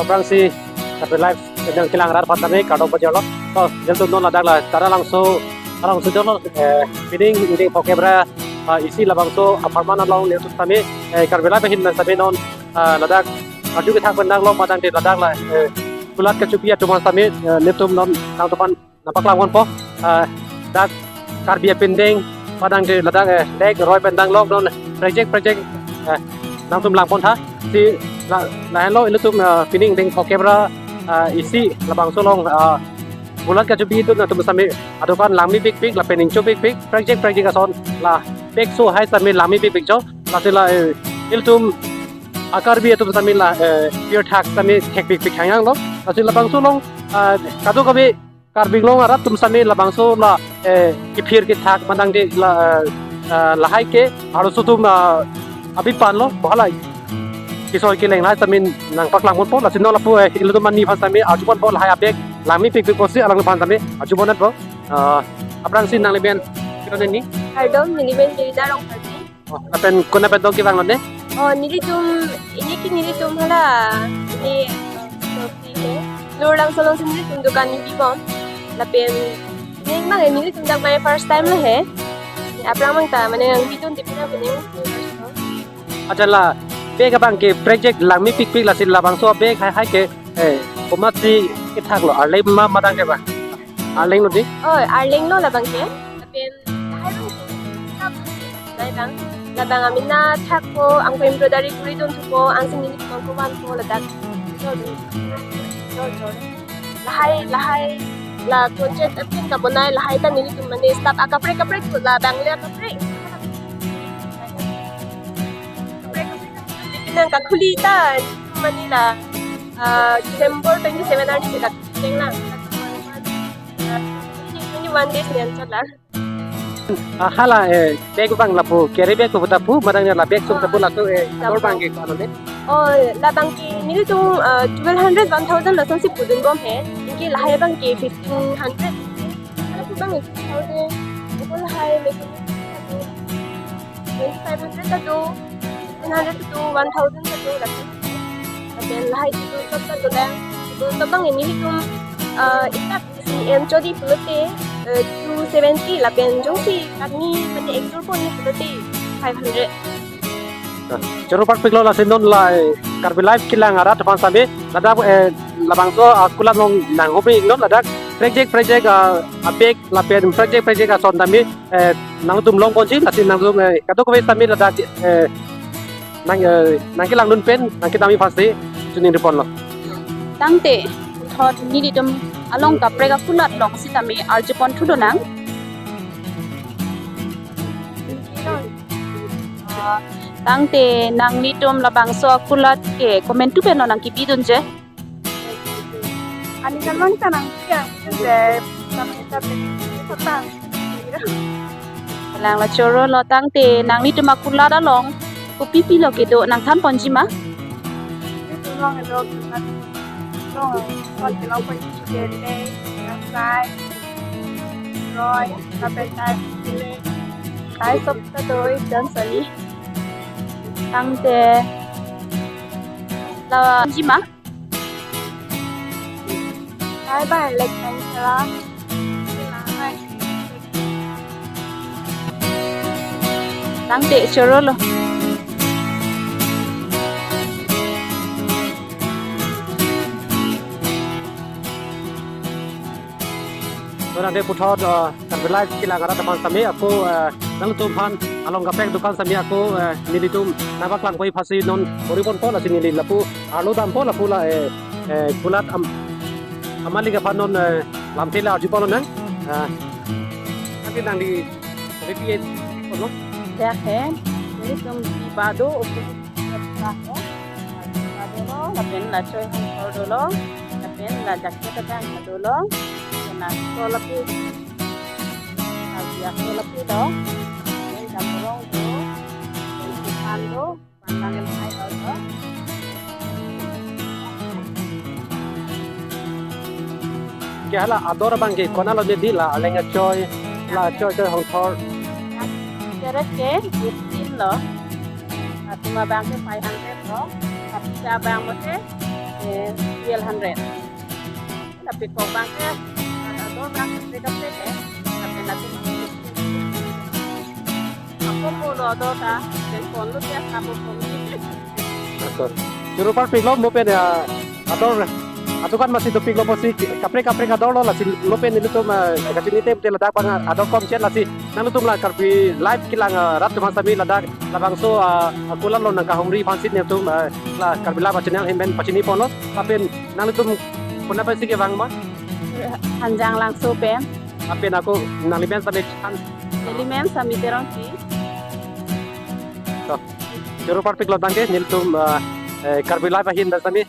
orang si tapi live sedang kilang rat patane kado bajalo to jentu non ladak la tara langsung jolo bidding ini poke bra isi labangso apartment long le tami Karbi live hin na sabe non ladak karju kethak pendang long padang de ladak la kulat kecupia cuma sami neptum non nang topan napak langon po dak Karbi pending padang de ladak dek roi pendang long non project nang tum lang pon tha si la hello ilutum pinning ding poke bra isi labang solong bulan kajubi itu na tum sami adokan lami big la pening cho big project ason la big so hai sami lami big cho la sila iltum Karbi itu sami la pure tax sami tek big hayang lo la sila labang solong kado kabe Karbi long arat tum sami labang so la kipir ke thak mandang de la hai ke aro sutum abi pan lo bahalai kisoi ke leng lai samin nang paklang mon po la sinol la pu ilu man ni phasami ajubon po la hai abek lami pik posi alang pan sami ajubonat po aprang sin nang leben kito ni Hardom niliben dari darong pagi. apen kuna pen dong kibang londe Nilitum hala ini lur lang solong nilitum dukan ni bibom lapen ini mang nilitum dak my first time lah he aprang mang ta mane ang bitun tipina bening adalah beg abang ke project lami pik la sin labang so beg hai ke komati kethak lo arleng ma madang ke ba arleng lo di arleng lo labang ke lapen hai bang labang amina thakko ang ko embroidery kuri don thuko ang sin ni ko man ko ladak lahai la project apin ka bonai lahai ta ni tum mane staff akapre ko la bangle akapre nang kakulita Manila December 27 hari sila tingnan 21 days niyan sala hala beg bang lapu kere beg ko tapu madang la beg sum tapu la to dor bang ke ano le labang ki nili tum 1200 1000 la sonsi pudun gom he inki lahai bang ki 1500 ala pu bang 1000 ko lahai le 2500 ta do 100 to 1000 ka to lakin lakin lahat itu tetap to lang itu tabang ini tum ikat si chodi pulote 270 lakin jong si kami mati extra pon ni pulote 500 Jero pak pik lo la sinon la Karbi live kilang arat depan sambe ladak labang so akulat long nang hobi non ladak project abek lapen project ason tami nang tum long konsi lasin nang tum kato ko tami ladak nang kilang nun pen nang kita mi pasti tunin repon lo tangte thot ni ditum along ka prega kulat long sitami arjupon thudo nang tangte nang nitum labang so kulat ke comment tu peno nang kibidun je ani kan man tanang ya je tapang lang la choro lo tangte nang nitum kulat along ko pipi lo ke do nang than ponji ma itu long itu long kon ke long pon ke le nang sai roi tapet le kai sop ta doi dan sali tangte la ponji ma kai ba lek nang sala tangte choro lo nanti putar Karbi live kilang arat depan sami aku nang tum pan along gapek dukan sami aku nili tum nabak lang koi pasi non oripon po la sinili lapu arlo dam po la pula kulat amali ga panon lamtela ajupon nang nanti nang di repeat no ya he ni tum di bado opo la ho bado lo la pen la choy hon do lo la pen la jacket ta do lo na so la pu ya so la pu do en jamrong do en pan do pandang em hai do kaya la ador bang ke kona lo di la lenga choy hong thor kere ke 15 lo atuma bang ke 500 lo kapsa bang mo se 1200. Tapi kau bangke ador berang kapre tapi nanti aku mau ador ta dan kondo dia kamu Betul. Juru par piglo mo pen ador ato kan masih topik lo posi kapre ador lo lasi lo pen ini tuh kasih tem te ladak bang ador kom chen lasi nang tuh lah karbi live kilang rat tuh sami ladak labang so aku lo nang kahumri pansit ne tuh lah karbi live channel himben pachini pon lo tapi nang tuh puna pasi ke bang ma hanjang langsung pen apen aku nang liben sampai elemen sami terongki juru par piglo tangke nil tuh karbi live ahin dasami